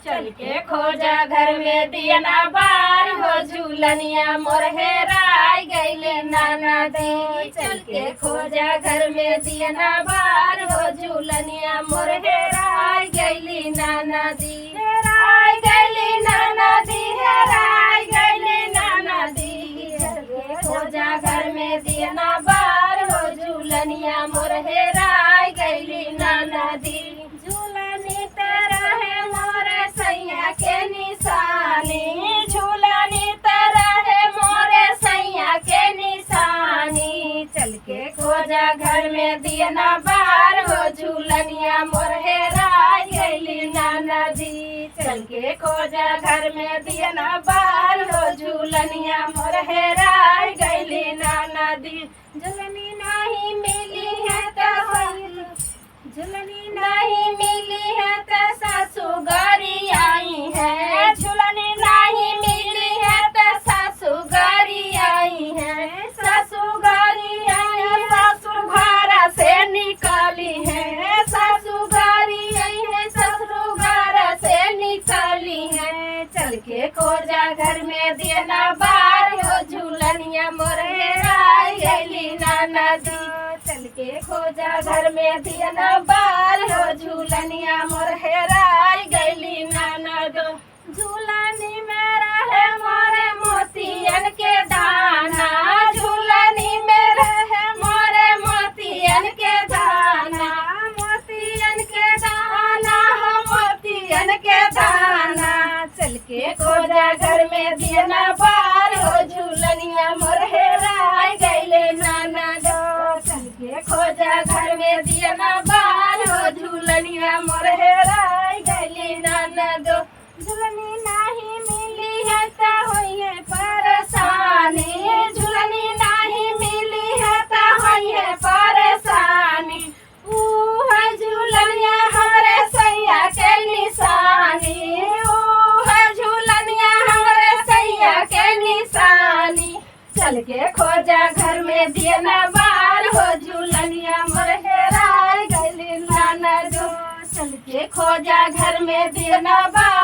चल के खोजा घर में दिया ना बार हो झूलनिया मोर हेराई गईले नाना दी। चल के खोजा घर में दिया ना बार हो झूलनिया मोर हेराई गईली नाना दी। हेराई गईली नाना दी, हेराई गईली नाना दी। चल के खोजा घर में दिया ना बार हो झूलनिया मोर हेराई गईली नाना दी। झूलनी तेरा है मोरे सैया के निशानी, झूलनी तेरा है मोरे सैया के निशानी। चल के खोजा घर में दिया ना बार हो झूलनिया मोर हेराई गईली नाना दी। चल के खोजा घर में दिया ना बार हो झूलनिया मोर हेराई गईली नाना दी। झूलनी नहीं मिली है तो झूलनी नहीं मिली है तो सासू गारी आई है। झूलनी नहीं मिली है तो सासू गारी आई है। सासू गारी आई, सासू घर से निकाली है। सासू गारी आई है, ससुर घर से निकाली है। चल के खोजा घर में देना बार हो झूलनिया मोर हेराई गईली नाना दी। चल के खोजा घर में दिया ना बार हो झूलनिया मोर हेराई गईली नाना दो। झूलनी मेरा है मोरे मोतियन के दाना, झूलनी मेरा है मोरे मोतियन के दाना। मोतियन के दाना हो मोतियन के दाना। चल के खोजा घर में दिया ना बार हो झूलनिया मोर हेराई गईले नाना दो। चल के खोजा घर में दिया ना बार हो झूलनिया मोर हेराई गईली नाना दो। झूलनी नहीं मिली है तो होई है परेशानी, झूलनी नहीं मिली है तो होई है परेशानी। ऊ है झूलनिया हमारे सैया के निशानी, ऊ है झूलनिया हमारे सैया के निशानी। चल के खोजा घर में दिया ना बार हो झूलनिया मोर हेराई गईली नाना दो। चल के खोजा घर में दिया ना बार